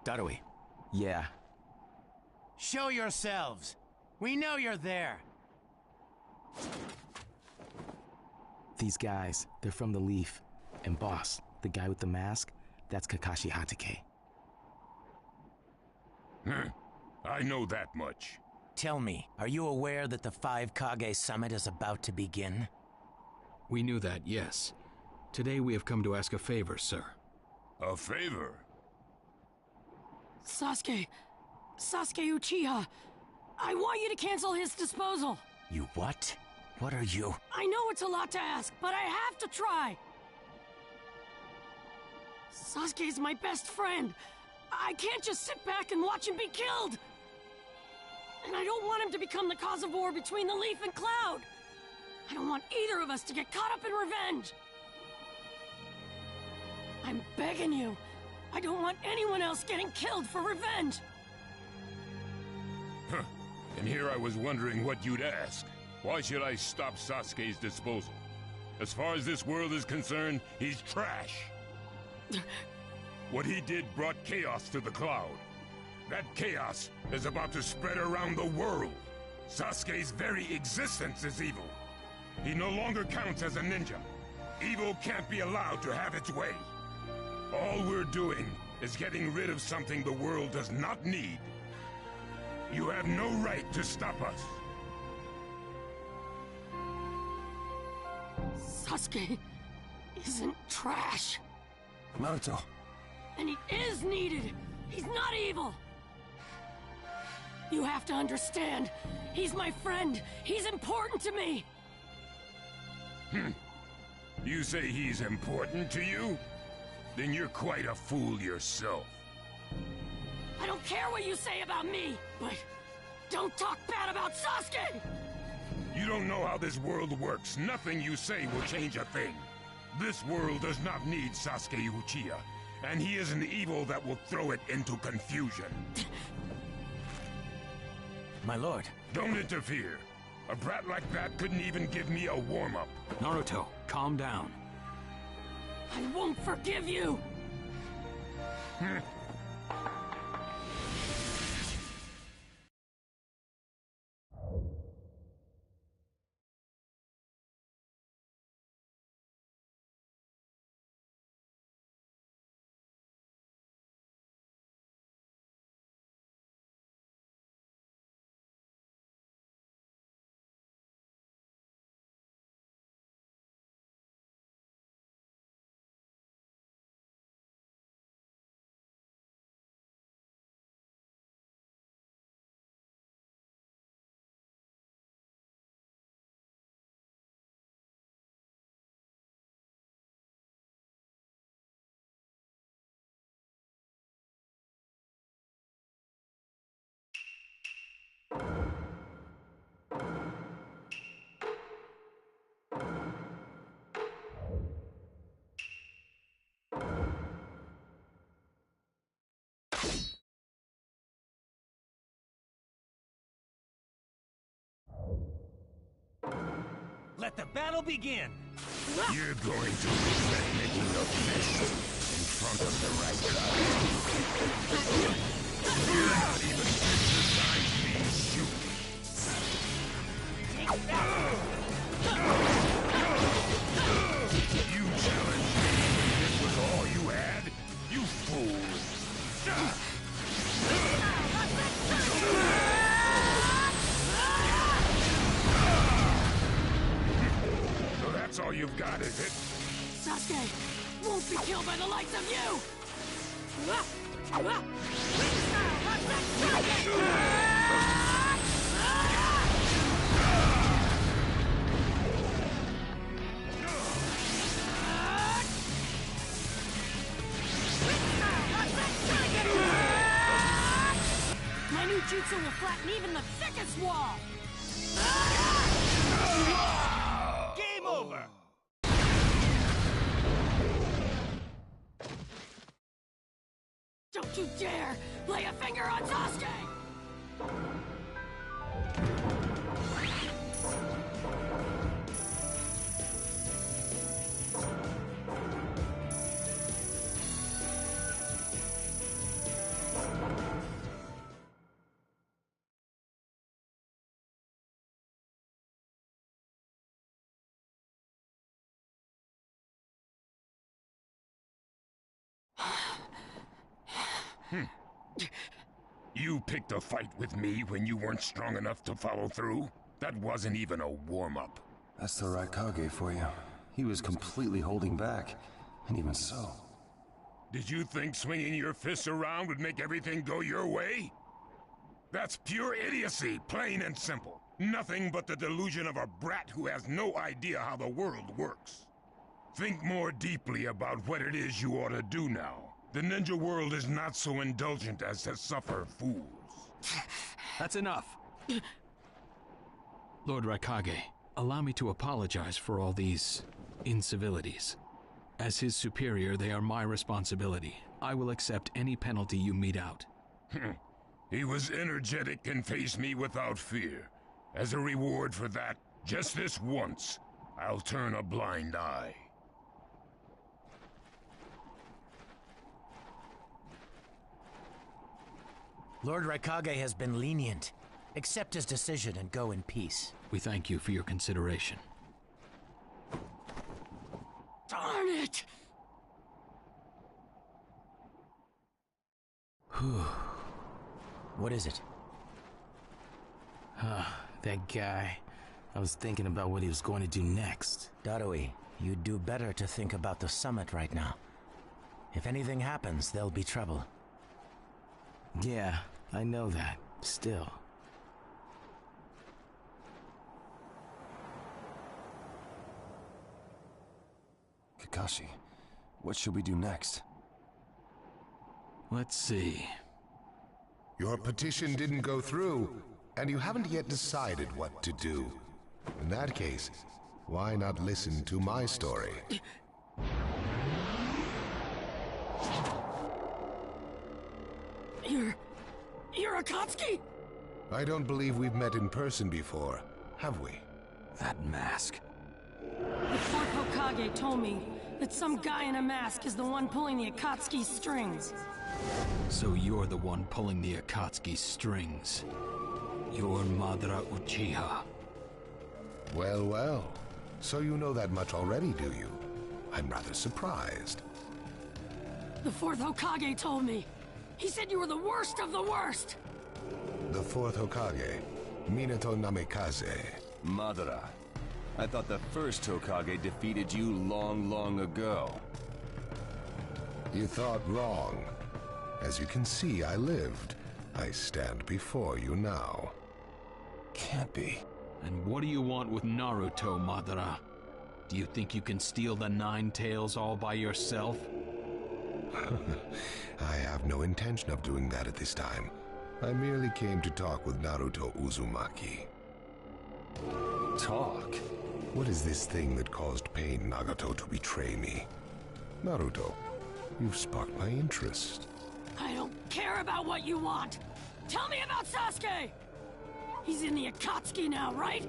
Darui. Yeah. Show yourselves. We know you're there. These guys, they're from the Leaf. And boss, the guy with the mask, that's Kakashi Hatake. I know that much. Tell me, are you aware that the Five Kage Summit is about to begin? We knew that, yes. Today we have come to ask a favor, sir. A favor? Sasuke Uchiha, I want you to cancel his disposal. You what? What are you? I know it's a lot to ask, but I have to try. Sasuke's my best friend. I can't just sit back and watch him be killed. And I don't want him to become the cause of war between the Leaf and Cloud. I don't want either of us to get caught up in revenge. I'm begging you. I don't want anyone else getting killed for revenge. Huh. And here I was wondering what you'd ask. Why should I stop Sasuke's disposal? As far as this world is concerned, he's trash. What he did brought chaos to the Cloud. That chaos is about to spread around the world. Sasuke's very existence is evil. He no longer counts as a ninja. Evil can't be allowed to have its way. All we're doing is getting rid of something the world does not need. You have no right to stop us. Sasuke isn't trash. Naruto. And he is needed. He's not evil. You have to understand. He's my friend. He's important to me. You say he's important to you? Then you're quite a fool yourself. I don't care what you say about me, but don't talk bad about Sasuke! You don't know how this world works. Nothing you say will change a thing. This world does not need Sasuke Uchiha, and he is an evil that will throw it into confusion. My lord. Don't interfere. A brat like that couldn't even give me a warm-up. Naruto, calm down. I won't forgive you! Let the battle begin! You're going to regret making a mess in front of the right guy. You're not even exercising these shootings. You challenged me and this was all you had? You fool! So that's all you've got, is it? Sasuke won't be killed by the likes of you! My new jutsu will flatten even the thickest wall! Game over! Don't you dare lay a finger on Sasuke! You picked a fight with me when you weren't strong enough to follow through? That wasn't even a warm-up. That's the Raikage for you. He was completely holding back, and even so. Did you think swinging your fists around would make everything go your way? That's pure idiocy, plain and simple. Nothing but the delusion of a brat who has no idea how the world works. Think more deeply about what it is you ought to do now. The ninja world is not so indulgent as to suffer fools. That's enough. Lord Raikage, allow me to apologize for all these incivilities. As his superior, they are my responsibility. I will accept any penalty you mete out. He was energetic and faced me without fear. As a reward for that, just this once, I'll turn a blind eye. Lord Raikage has been lenient. Accept his decision and go in peace. We thank you for your consideration. Darn it! What is it? That guy. I was thinking about what he was going to do next. Darui, you'd do better to think about the summit right now. If anything happens, there'll be trouble. Yeah, I know that. Still. Kakashi, what should we do next? Let's see. Your petition didn't go through, and you haven't yet decided what to do. In that case, why not listen to my story? You're Akatsuki? I don't believe we've met in person before, have we? That mask. The fourth Hokage told me that some guy in a mask is the one pulling the Akatsuki strings. So you're the one pulling the Akatsuki strings. You're Madara Uchiha. Well, well. So you know that much already, do you? I'm rather surprised. The fourth Hokage told me. He said you were the worst of the worst. The fourth Hokage, Minato Namikaze. Madara. I thought the first Hokage defeated you long, long ago. You thought wrong. As you can see, I lived. I stand before you now. Can't be. And what do you want with Naruto, Madara? Do you think you can steal the Nine Tails all by yourself? I have no intention of doing that at this time. I merely came to talk with Naruto Uzumaki. Talk? What is this thing that caused Pain Nagato to betray me? Naruto, you've sparked my interest. I don't care about what you want. Tell me about Sasuke! He's in the Akatsuki now, right?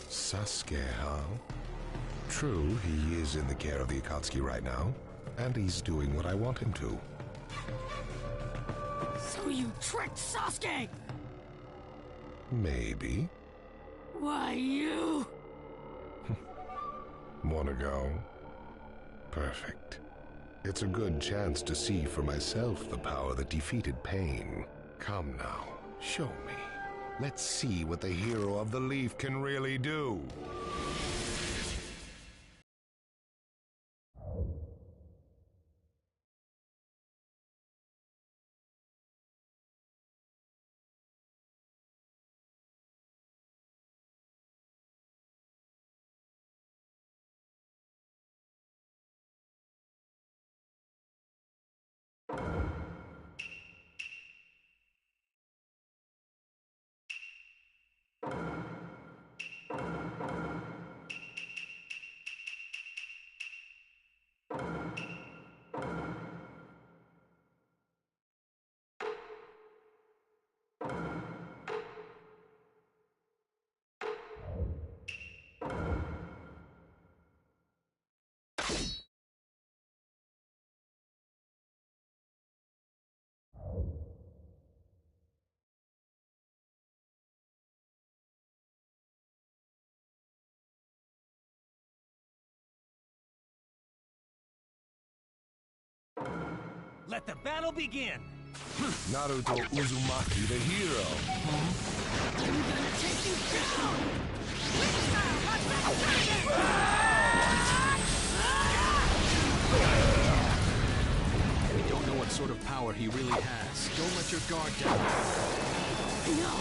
Sasuke, huh? True, he is in the care of the Akatsuki right now, and he's doing what I want him to. So you tricked Sasuke! Maybe. Why, you... Wanna go? Perfect. It's a good chance to see for myself the power that defeated Pain. Come now, show me. Let's see what the hero of the Leaf can really do. Let the battle begin! Naruto Uzumaki, the hero. I'm gonna take you down! We don't know what sort of power he really has. Don't let your guard down. No,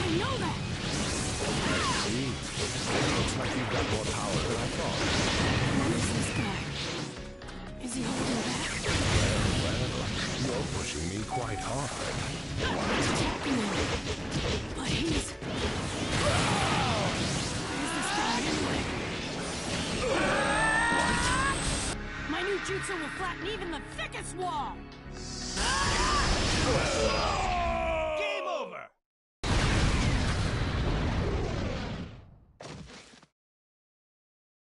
I know that! See? It looks like you've got more power than I thought. Who is this guy? Is he holding back? Well, you're pushing me quite hard. He's attacking him. But he's... Who is this guy anyway? My new jutsu will flatten even the thickest wall! Game over!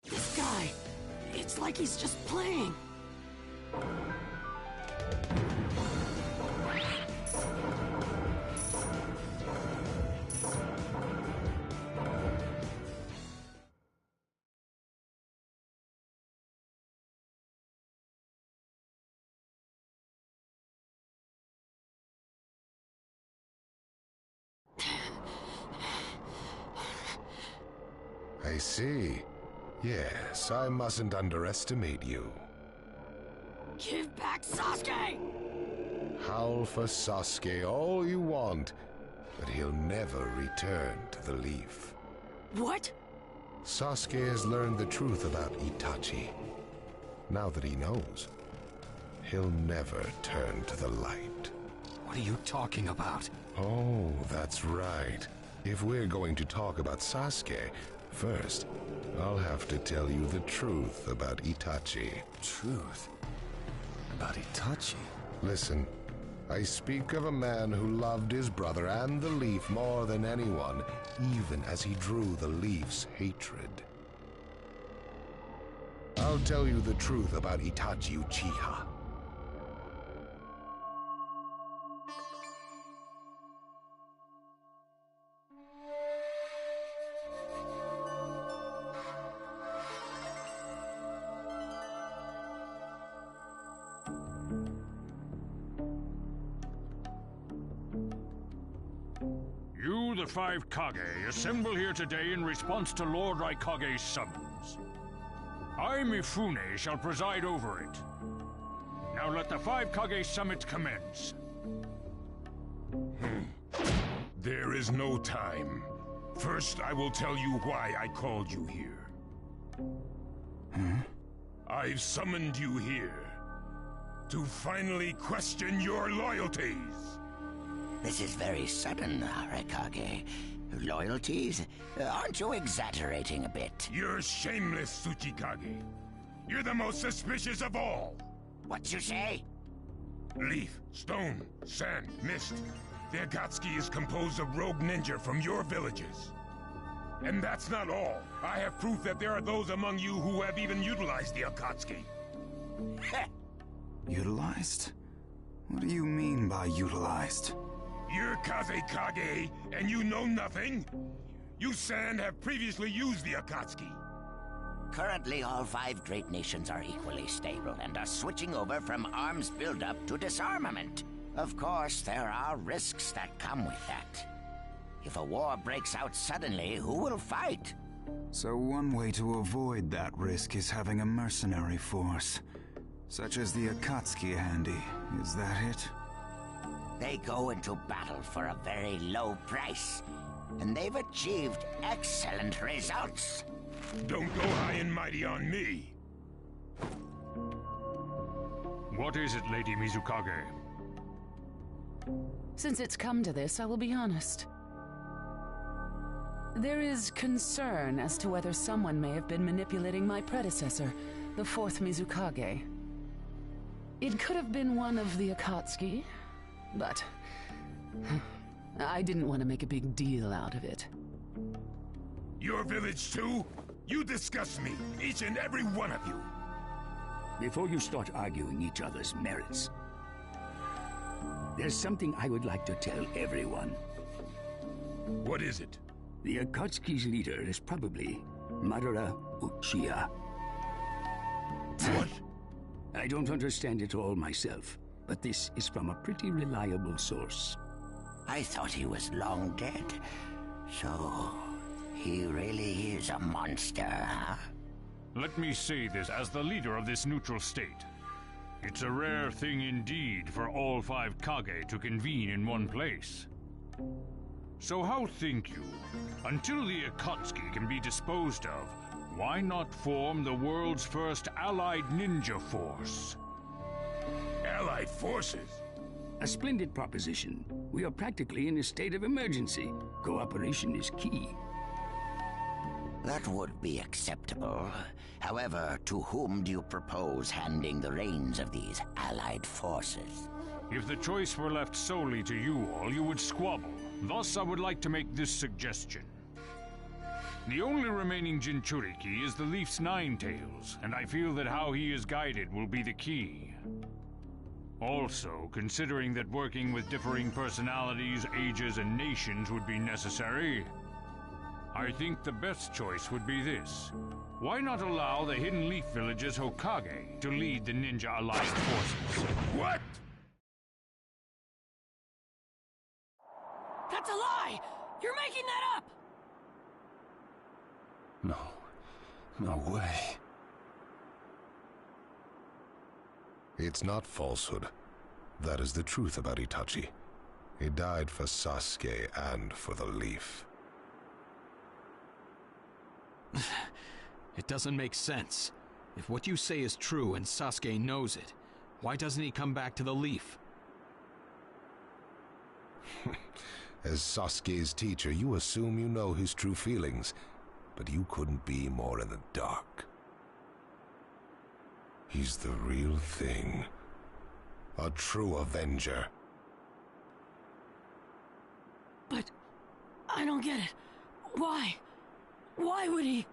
This guy, it's like he's just playing. I see. Yes, I mustn't underestimate you. Give back Sasuke! Howl for Sasuke all you want, but he'll never return to the Leaf. What? Sasuke has learned the truth about Itachi. Now that he knows, he'll never turn to the light. What are you talking about? Oh, that's right. If we're going to talk about Sasuke, first, I'll have to tell you the truth about Itachi. Truth? About Itachi? Listen, I speak of a man who loved his brother and the Leaf more than anyone, even as he drew the Leaf's hatred. I'll tell you the truth about Itachi Uchiha. You, the five Kage, assemble here today in response to Lord Raikage's summons. I, Mifune, shall preside over it. Now let the five Kage summit commence. There is no time. First, I will tell you why I called you here. I've summoned you here to finally question your loyalties. This is very sudden, Raikage. Loyalties? Aren't you exaggerating a bit? You're shameless, Tsuchikage. You're the most suspicious of all. What you say? Leaf, stone, sand, mist. The Akatsuki is composed of rogue ninja from your villages. And that's not all. I have proof that there are those among you who have even utilized the Akatsuki. Utilized? What do you mean by utilized? You're Kazekage, and you know nothing? You Sand have previously used the Akatsuki. Currently, all five great nations are equally stable and are switching over from arms buildup to disarmament. Of course, there are risks that come with that. If a war breaks out suddenly, who will fight? So one way to avoid that risk is having a mercenary force, such as the Akatsuki handy. Is that it? They go into battle for a very low price, and they've achieved excellent results. Don't go high and mighty on me. What is it, Lady Mizukage? Since it's come to this, I will be honest. There is concern as to whether someone may have been manipulating my predecessor, the fourth Mizukage. It could have been one of the Akatsuki, but I didn't want to make a big deal out of it. Your village too? You disgust me, each and every one of you. Before you start arguing each other's merits, there's something I would like to tell everyone. What is it? The Akatsuki's leader is probably Madara Uchiha. What? I don't understand it all myself, but this is from a pretty reliable source. I thought he was long dead. So, he really is a monster, huh? Let me say this as the leader of this neutral state. It's a rare thing indeed for all 5 Kage to convene in one place. So how think you, until the Akatsuki can be disposed of, why not form the world's first allied ninja force? Allied forces? A splendid proposition. We are practically in a state of emergency. Cooperation is key. That would be acceptable. However, to whom do you propose handing the reins of these allied forces? If the choice were left solely to you all, you would squabble. Thus, I would like to make this suggestion. The only remaining Jinchuriki is the Leaf's Ninetales, and I feel that how he is guided will be the key. Also, considering that working with differing personalities, ages, and nations would be necessary, I think the best choice would be this. Why not allow the Hidden Leaf Village's Hokage to lead the Ninja Allied forces? What? That's a lie! You're making that up! No way. It's not falsehood. That is the truth about Itachi. He died for Sasuke and for the Leaf. It doesn't make sense. If what you say is true and Sasuke knows it, why doesn't he come back to the Leaf? As Sasuke's teacher, you assume you know his true feelings, but you couldn't be more in the dark. He's the real thing. A true Avenger. But I don't get it. Why? Why would he?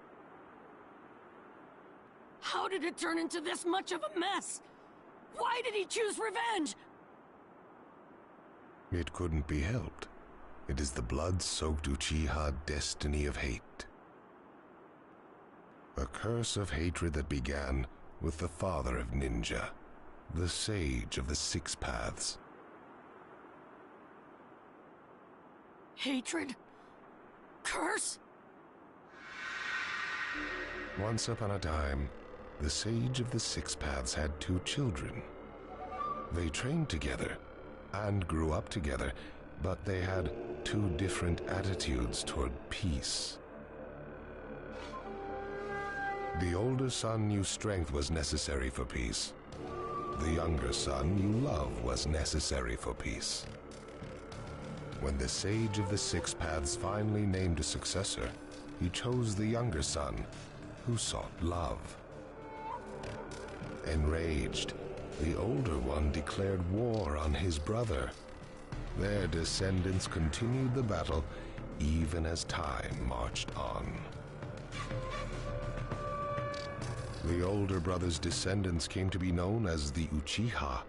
How did it turn into this much of a mess? Why did he choose revenge? It couldn't be helped. It is the blood-soaked Uchiha destiny of hate. A curse of hatred that began with the father of ninja, the sage of the 6 paths. Hatred? Curse? Once upon a time, the sage of the 6 paths had 2 children. They trained together and grew up together, but they had 2 different attitudes toward peace. The older son knew strength was necessary for peace. The younger son knew love was necessary for peace. When the sage of the 6 paths finally named a successor, he chose the younger son, who sought love. Enraged, the older one declared war on his brother. Their descendants continued the battle even as time marched on. The older brother's descendants came to be known as the Uchiha,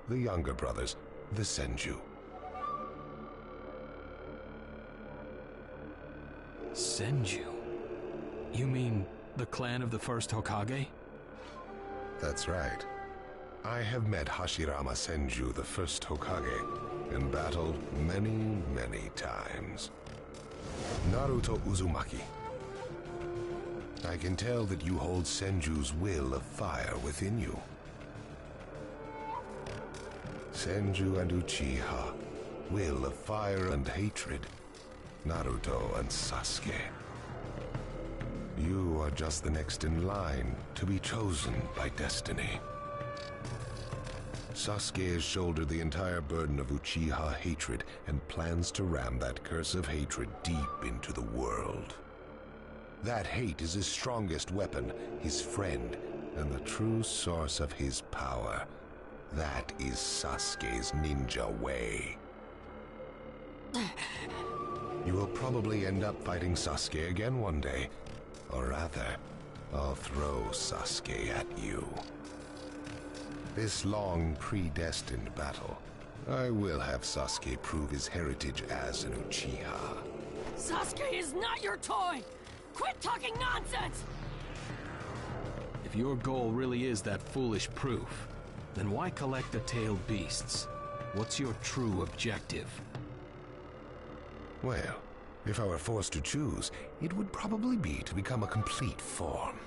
the younger brothers, the Senju. Senju? You mean the clan of the first Hokage? That's right. I have met Hashirama Senju, the first Hokage, and battled many, many times. Naruto Uzumaki. I can tell that you hold Senju's will of fire within you. Senju and Uchiha, will of fire and hatred. Naruto and Sasuke. You are just the next in line to be chosen by destiny. Sasuke has shouldered the entire burden of Uchiha hatred and plans to ram that curse of hatred deep into the world. That hate is his strongest weapon, his friend, and the true source of his power. That is Sasuke's ninja way. You will probably end up fighting Sasuke again one day. Or rather, I'll throw Sasuke at you. This long, predestined battle, I will have Sasuke prove his heritage as an Uchiha. Sasuke is not your toy! Quit talking nonsense! If your goal really is that foolish proof, Then why collect the tailed beasts? What's your true objective? Well, if I were forced to choose, it would probably be to become a complete form.